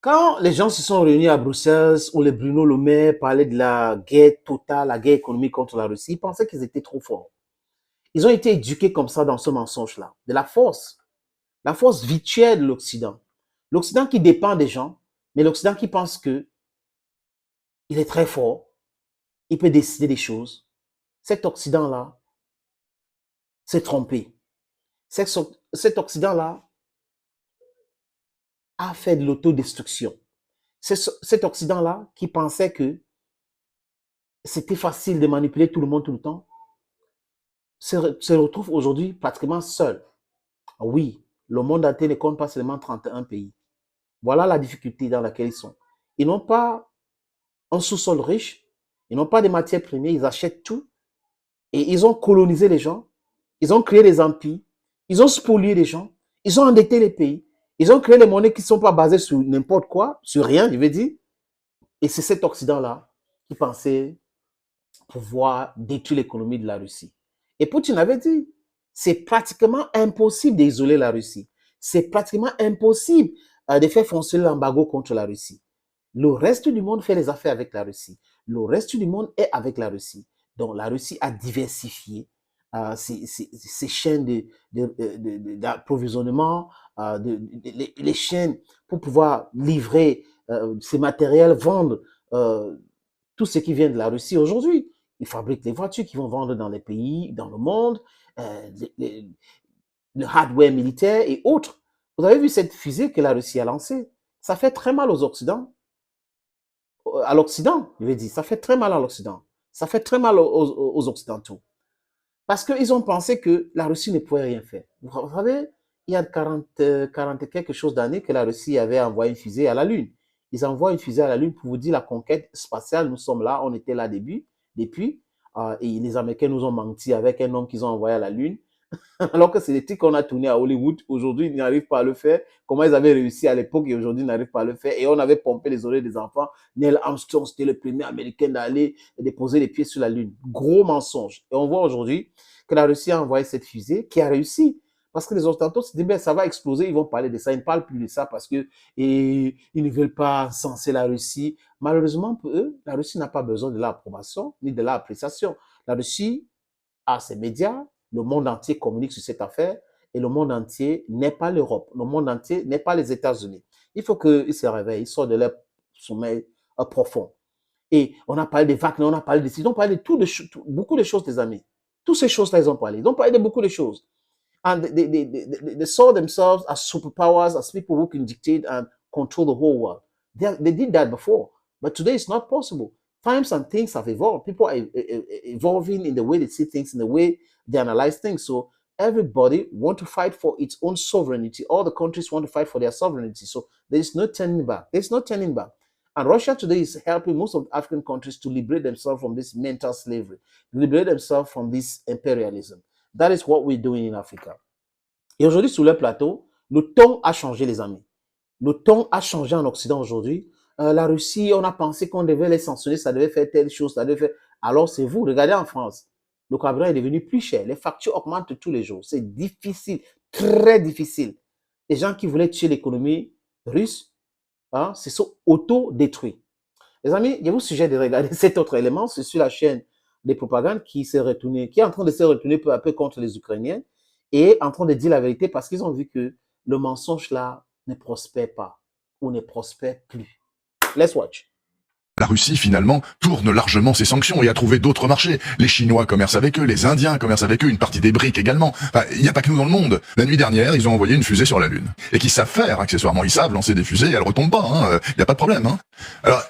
Quand les gens se sont réunis à Bruxelles, où les Bruno Le Maire parlaient de la guerre totale, la guerre économique contre la Russie, ils pensaient qu'ils étaient trop forts. Ils ont été éduqués comme ça dans ce mensonge-là, de la force virtuelle de l'Occident. L'Occident qui dépend des gens, mais l'Occident qui pense que il est très fort, il peut décider des choses. Cet Occident-là s'est trompé. Cet Occident-là a fait de l'autodestruction. C'est cet Occident-là qui pensait que c'était facile de manipuler tout le monde tout le temps, se retrouve aujourd'hui pratiquement seul. Oui, le monde entier ne compte pas seulement 31 pays. Voilà la difficulté dans laquelle ils sont. Ils n'ont pas un sous-sol riche, ils n'ont pas de matières premières, ils achètent tout et ils ont colonisé les gens, ils ont créé des empires, ils ont spolié les gens, ils ont endetté les pays, ils ont créé des monnaies qui ne sont pas basées sur n'importe quoi, sur rien, je veux dire. Et c'est cet Occident-là qui pensait pouvoir détruire l'économie de la Russie. Et Poutine avait dit, c'est pratiquement impossible d'isoler la Russie. C'est pratiquement impossible de faire fonctionner l'embargo contre la Russie. Le reste du monde fait les affaires avec la Russie. Le reste du monde est avec la Russie. Donc la Russie a diversifié ses chaînes d'approvisionnement, les chaînes pour pouvoir livrer ses matériels, vendre tout ce qui vient de la Russie aujourd'hui. Ils fabriquent des voitures qui vont vendre dans les pays, dans le monde, le hardware militaire et autres. Vous avez vu cette fusée que la Russie a lancée? Ça fait très mal aux Occidents. À l'Occident, je vais dire, ça fait très mal à l'Occident. Ça fait très mal aux Occidentaux. Parce qu'ils ont pensé que la Russie ne pouvait rien faire. Vous savez, il y a 40 et quelque chose d'années que la Russie avait envoyé une fusée à la Lune. Ils envoient une fusée à la Lune pour vous dire la conquête spatiale, nous sommes là, on était là depuis. Et les Américains nous ont menti avec un homme qu'ils ont envoyé à la Lune. Alors que c'est des trucs qu'on a tourné à Hollywood. Aujourd'hui, ils n'arrivent pas à le faire. Comment ils avaient réussi à l'époque et aujourd'hui, ils n'arrivent pas à le faire. Et on avait pompé les oreilles des enfants. Neil Armstrong, c'était le premier Américain d'aller déposer les pieds sur la Lune. Gros mensonge. Et on voit aujourd'hui que la Russie a envoyé cette fusée qui a réussi. Parce que les Occidentaux se disent, ben, ça va exploser, ils vont parler de ça. Ils ne parlent plus de ça parce que ils ne veulent pas censer la Russie. Malheureusement pour eux, la Russie n'a pas besoin de l'approbation ni de l'appréciation. La Russie a ses médias, le monde entier communique sur cette affaire et le monde entier n'est pas l'Europe. Le monde entier n'est pas les États-Unis. Il faut qu'ils se réveillent, ils sortent de leur sommeil profond. Et on a parlé des vagues, on a parlé ils ont parlé de beaucoup de choses, les amis. Toutes ces choses-là, ils ont parlé. Ils ont parlé de beaucoup de choses. And they saw themselves as superpowers, as people who can dictate and control the whole world. They did that before, but today it's not possible. Times and things have evolved. People are evolving in the way they see things, in the way they analyze things. So everybody want to fight for its own sovereignty. All the countries want to fight for their sovereignty. So there is no turning back. There's no turning back. And Russia today is helping most of the African countries to liberate themselves from this mental slavery, liberate themselves from this imperialism. That is what we're doing in Africa. Et aujourd'hui, sur le plateau, le ton a changé, les amis. Le ton a changé en Occident aujourd'hui. La Russie, on a pensé qu'on devait les sanctionner, ça devait faire telle chose, ça devait faire... Alors, c'est vous, regardez en France. Le carburant est devenu plus cher. Les factures augmentent tous les jours. C'est difficile, très difficile. Les gens qui voulaient tuer l'économie russe, se sont auto-détruits. Les amis, je vous suggère de regarder cet autre élément. C'est sur la chaîne des propagandes qui est en train de se retourner peu à peu contre les Ukrainiens et en train de dire la vérité parce qu'ils ont vu que le mensonge là ne prospère pas ou ne prospère plus. Let's watch. La Russie, finalement, tourne largement ses sanctions et a trouvé d'autres marchés. Les Chinois commercent avec eux, les Indiens commercent avec eux, une partie des BRICS également. Enfin, il n'y a pas que nous dans le monde. La nuit dernière, ils ont envoyé une fusée sur la Lune. Et qu'ils savent faire, accessoirement. Ils savent lancer des fusées et elles retombent pas. Il n'y a pas de problème. Alors,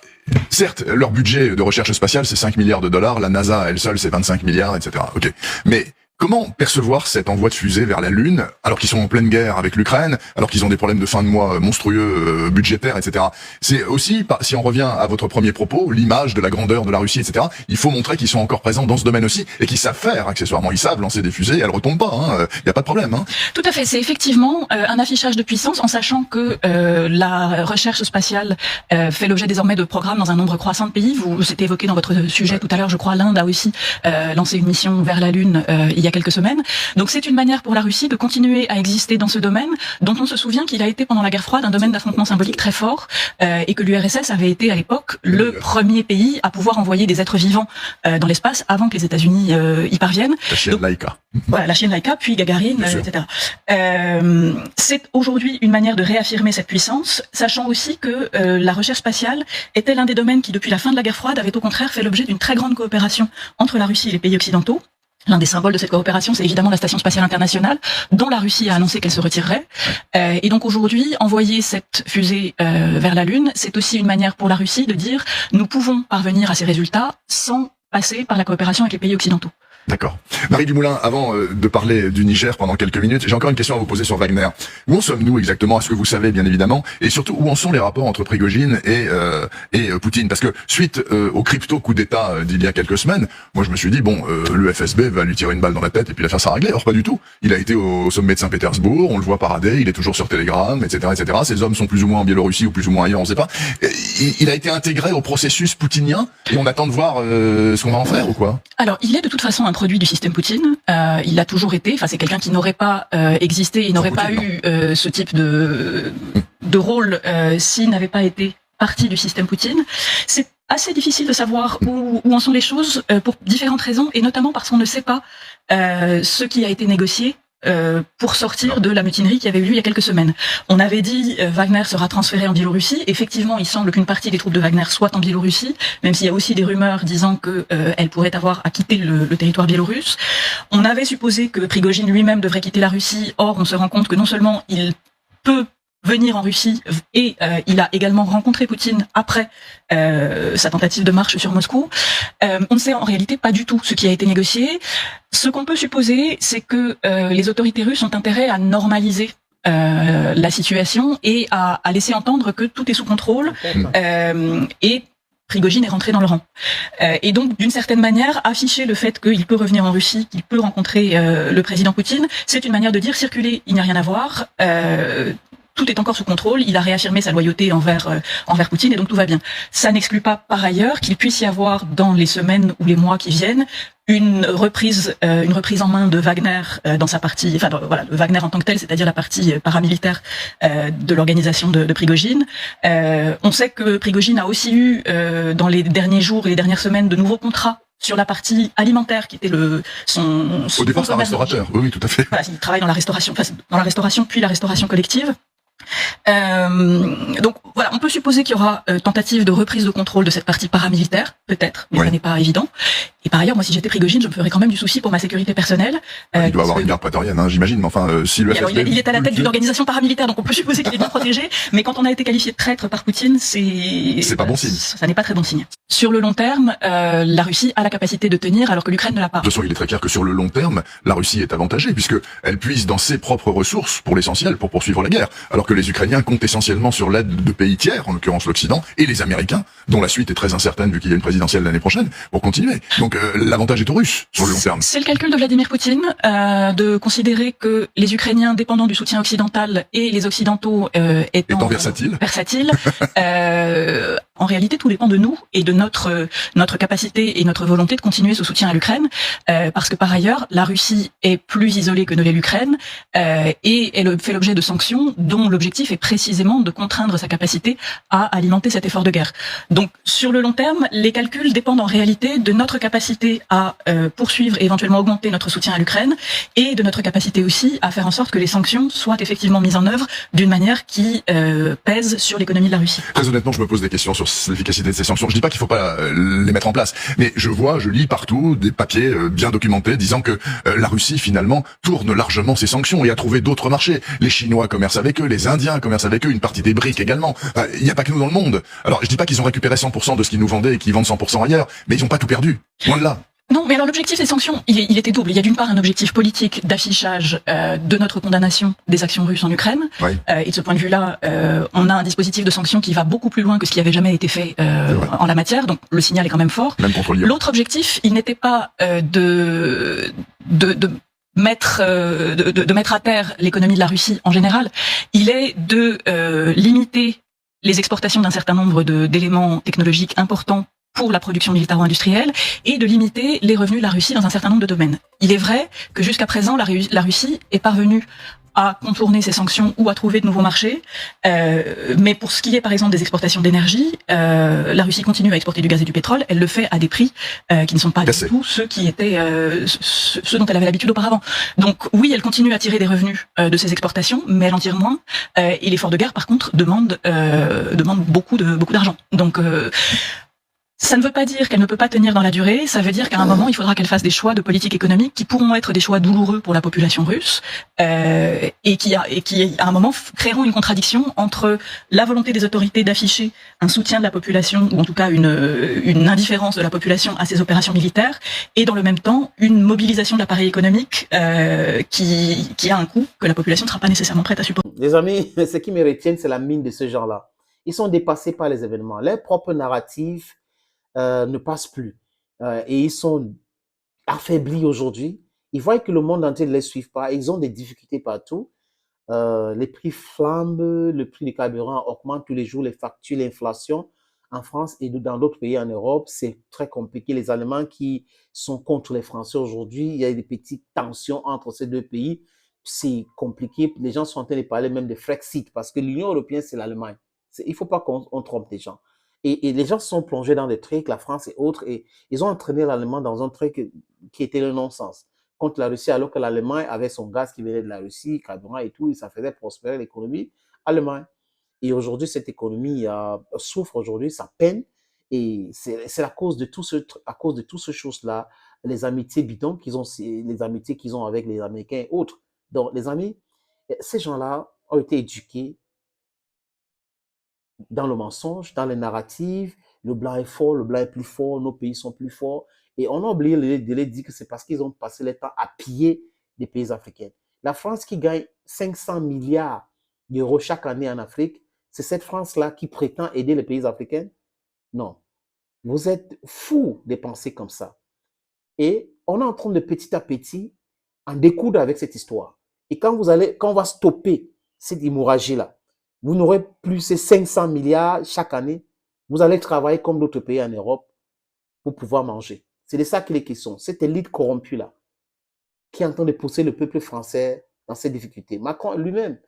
certes, leur budget de recherche spatiale, c'est 5 milliards de dollars. La NASA, elle seule, c'est 25 milliards, etc. Ok. Mais comment percevoir cet envoi de fusée vers la Lune, alors qu'ils sont en pleine guerre avec l'Ukraine, alors qu'ils ont des problèmes de fin de mois monstrueux, budgétaires, etc. C'est aussi, si on revient à votre premier propos, l'image de la grandeur de la Russie, etc. Il faut montrer qu'ils sont encore présents dans ce domaine aussi, et qu'ils savent faire, accessoirement. Ils savent lancer des fusées, elles retombent pas, il n'y a pas de problème. Tout à fait, c'est effectivement un affichage de puissance, en sachant que la recherche spatiale fait l'objet désormais de programmes dans un nombre croissant de pays. Vous c'était évoqué dans votre sujet tout à l'heure, je crois, l'Inde a aussi lancé une mission vers la Lune il y a a quelques semaines. Donc c'est une manière pour la Russie de continuer à exister dans ce domaine, dont on se souvient qu'il a été pendant la guerre froide un domaine d'affrontement symbolique très fort, et que l'URSS avait été à l'époque le premier pays à pouvoir envoyer des êtres vivants dans l'espace avant que les États-Unis y parviennent. La chienne Laika. Voilà, la chienne Laika, puis Gagarine, etc. C'est aujourd'hui une manière de réaffirmer cette puissance, sachant aussi que la recherche spatiale était l'un des domaines qui, depuis la fin de la guerre froide, avait au contraire fait l'objet d'une très grande coopération entre la Russie et les pays occidentaux. L'un des symboles de cette coopération, c'est évidemment la Station spatiale internationale, dont la Russie a annoncé qu'elle se retirerait. Et donc aujourd'hui, envoyer cette fusée vers la Lune, c'est aussi une manière pour la Russie de dire « nous pouvons parvenir à ces résultats sans passer par la coopération avec les pays occidentaux ». D'accord. Marie Dumoulin, avant de parler du Niger pendant quelques minutes, j'ai encore une question à vous poser sur Wagner. Où en sommes-nous exactement? Est-ce que vous savez, bien évidemment? Et surtout, où en sont les rapports entre Prigojine et Poutine? Parce que suite au crypto coup d'État d'il y a quelques semaines, moi je me suis dit, bon, le FSB va lui tirer une balle dans la tête et puis l'affaire sera réglée. Or pas du tout. Il a été au sommet de Saint-Pétersbourg, on le voit parader, il est toujours sur Telegram, etc., etc. Ces hommes sont plus ou moins en Biélorussie ou plus ou moins ailleurs, on sait pas. Il a été intégré au processus poutinien et on attend de voir ce qu'on va en faire ou quoi? Alors, il est de toute façon un produit du système Poutine. Il l'a toujours été. Enfin, c'est quelqu'un qui n'aurait pas existé, il n'aurait pas eu ce type de rôle s'il n'avait pas été partie du système Poutine. C'est assez difficile de savoir où en sont les choses pour différentes raisons, et notamment parce qu'on ne sait pas ce qui a été négocié pour sortir de la mutinerie qui avait eu lieu il y a quelques semaines. On avait dit Wagner sera transféré en Biélorussie. Effectivement, il semble qu'une partie des troupes de Wagner soit en Biélorussie, même s'il y a aussi des rumeurs disant que elle pourrait avoir à quitter le territoire biélorusse. On avait supposé que Prigojine lui-même devrait quitter la Russie. Or, on se rend compte que non seulement il peut venir en Russie, et il a également rencontré Poutine après sa tentative de marche sur Moscou. On ne sait en réalité pas du tout ce qui a été négocié. Ce qu'on peut supposer, c'est que les autorités russes ont intérêt à normaliser la situation et à laisser entendre que tout est sous contrôle, et Prigojine est rentré dans le rang. Et donc, d'une certaine manière, afficher le fait qu'il peut revenir en Russie, qu'il peut rencontrer le président Poutine, c'est une manière de dire circuler, il n'y a rien à voir. Tout est encore sous contrôle, il a réaffirmé sa loyauté envers Poutine, et donc tout va bien. Ça n'exclut pas par ailleurs qu'il puisse y avoir dans les semaines ou les mois qui viennent une reprise en main de Wagner dans sa partie, enfin voilà, de Wagner en tant que tel, c'est-à-dire la partie paramilitaire de l'organisation de Prigojine. On sait que Prigojine a aussi eu dans les derniers jours et les dernières semaines de nouveaux contrats sur la partie alimentaire qui était son au départ c'est un restaurateur, oui, tout à fait. Voilà, il travaille dans la restauration puis la restauration collective. Donc voilà, on peut supposer qu'il y aura tentative de reprise de contrôle de cette partie paramilitaire, peut-être, mais ça n'est pas évident. Et par ailleurs, moi, si j'étais Prigojine, je me ferais quand même du souci pour ma sécurité personnelle. Il doit avoir une garde prétorienne, hein, j'imagine, mais enfin, si le FSB... il est à la tête d'une organisation paramilitaire, donc on peut supposer qu'il est bien protégé, mais quand on a été qualifié de traître par Poutine, c'est pas bon signe. Ça n'est pas très bon signe. Sur le long terme, la Russie a la capacité de tenir, alors que l'Ukraine ne l'a pas. De toute façon, il est très clair que sur le long terme, la Russie est avantagée, puisque elle puise dans ses propres ressources, pour l'essentiel, pour poursuivre la guerre, alors que les Ukrainiens comptent essentiellement sur l'aide de pays tiers, en l'occurrence l'Occident, et les Américains, dont la suite est très incertaine vu qu'il y a une présidentielle l'année prochaine, pour continuer. Donc l'avantage est aux Russes, sur le long terme. C'est le calcul de Vladimir Poutine, de considérer que les Ukrainiens, dépendant du soutien occidental, et les Occidentaux étant versatiles, en réalité, tout dépend de nous et de notre capacité et notre volonté de continuer ce soutien à l'Ukraine, parce que par ailleurs, la Russie est plus isolée que ne l'est l'Ukraine, et elle fait l'objet de sanctions dont l'objectif est précisément de contraindre sa capacité à alimenter cet effort de guerre. Donc, sur le long terme, les calculs dépendent en réalité de notre capacité à poursuivre et éventuellement augmenter notre soutien à l'Ukraine, et de notre capacité aussi à faire en sorte que les sanctions soient effectivement mises en œuvre d'une manière qui pèse sur l'économie de la Russie. Très honnêtement, je me pose des questions sur l'efficacité de ces sanctions. Je dis pas qu'il faut pas les mettre en place, mais je lis partout des papiers bien documentés disant que la Russie finalement tourne largement ses sanctions et a trouvé d'autres marchés. Les Chinois commercent avec eux, les Indiens commercent avec eux, une partie des BRICS également. Il n'y a pas que nous dans le monde. Alors je dis pas qu'ils ont récupéré 100% de ce qu'ils nous vendaient et qu'ils vendent 100% ailleurs, mais ils n'ont pas tout perdu. Loin de là. Non, mais alors l'objectif des sanctions, il était double. Il y a d'une part un objectif politique d'affichage de notre condamnation des actions russes en Ukraine. Oui. Et de ce point de vue-là, on a un dispositif de sanctions qui va beaucoup plus loin que ce qui avait jamais été fait en la matière. Donc le signal est quand même fort. Même contre Lyon. L'autre objectif, il n'était pas de mettre à terre l'économie de la Russie en général. Il est de limiter les exportations d'un certain nombre d'éléments technologiques importants pour la production militaro-industrielle et de limiter les revenus de la Russie dans un certain nombre de domaines. Il est vrai que jusqu'à présent, la Russie est parvenue à contourner ces sanctions ou à trouver de nouveaux marchés. Mais pour ce qui est, par exemple, des exportations d'énergie, la Russie continue à exporter du gaz et du pétrole. Elle le fait à des prix qui ne sont pas du tout ceux qui étaient ceux dont elle avait l'habitude auparavant. Donc oui, elle continue à tirer des revenus de ses exportations, mais elle en tire moins. Et l'effort de guerre, par contre, demande beaucoup d'argent. Donc ça ne veut pas dire qu'elle ne peut pas tenir dans la durée, ça veut dire qu'à un moment, il faudra qu'elle fasse des choix de politique économique qui pourront être des choix douloureux pour la population russe, et qui, à un moment, créeront une contradiction entre la volonté des autorités d'afficher un soutien de la population, ou en tout cas une indifférence de la population à ces opérations militaires, et dans le même temps, une mobilisation de l'appareil économique qui a un coût que la population ne sera pas nécessairement prête à supporter. Les amis, ce qui me retiennent, c'est la mine de ce genre-là. Ils sont dépassés par les événements. Leur propre narratif ne passe plus. Et ils sont affaiblis aujourd'hui. Ils voient que le monde entier ne les suit pas. Ils ont des difficultés partout. Les prix flambent, le prix du carburant augmente tous les jours, les factures, l'inflation. En France et dans d'autres pays en Europe, c'est très compliqué. Les Allemands qui sont contre les Français aujourd'hui, il y a des petites tensions entre ces deux pays. C'est compliqué. Les gens sont en train de parler même de Frexit parce que l'Union européenne, c'est l'Allemagne. Il ne faut pas qu'on trompe les gens. Et les gens se sont plongés dans des trucs, la France et autres, et ils ont entraîné l'Allemagne dans un truc qui était le non-sens contre la Russie, alors que l'Allemagne avait son gaz qui venait de la Russie, carburant et tout, et ça faisait prospérer l'économie allemande. Et aujourd'hui, cette économie souffre aujourd'hui, ça peine, et c'est à cause de tout ce choses-là, les amitiés bidons les amitiés qu'ils ont avec les Américains et autres. Donc, les amis, ces gens-là ont été éduqués dans le mensonge, dans les narratives, le blanc est fort, le blanc est plus fort, nos pays sont plus forts. Et on a oublié de les dire que c'est parce qu'ils ont passé le temps à piller des pays africains. La France qui gagne 500 milliards d'euros chaque année en Afrique, c'est cette France-là qui prétend aider les pays africains? Non. Vous êtes fous de penser comme ça. Et on est en train de petit à petit en découdre avec cette histoire. Et quand on va stopper cette hémorragie-là, vous n'aurez plus ces 500 milliards chaque année. Vous allez travailler comme d'autres pays en Europe pour pouvoir manger. C'est de ça qu'il est question. Cette élite corrompue-là, qui est en train de pousser le peuple français dans ces difficultés. Macron lui-même,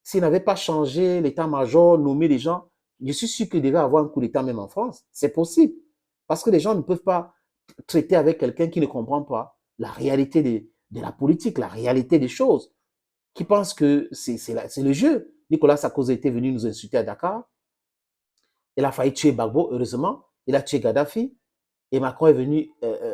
s'il n'avait pas changé l'état-major, nommé les gens, je suis sûr qu'il devait avoir un coup d'état même en France. C'est possible. Parce que les gens ne peuvent pas traiter avec quelqu'un qui ne comprend pas la réalité de la politique, la réalité des choses, qui pense que c'est le jeu. Nicolas Sarkozy était venu nous insulter à Dakar. Il a failli tuer Gbagbo, heureusement. Il a tué Gaddafi. Et Macron est venu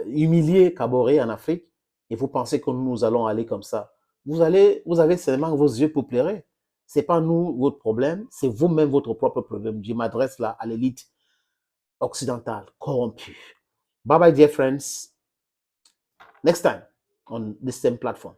humilier Kaboré en Afrique. Et vous pensez que nous allons aller comme ça. Vous avez seulement vos yeux pour pleurer. Ce n'est pas nous votre problème, c'est vous-même votre propre problème. Je m'adresse là à l'élite occidentale, corrompue. Bye bye, dear friends. Next time on the same platform.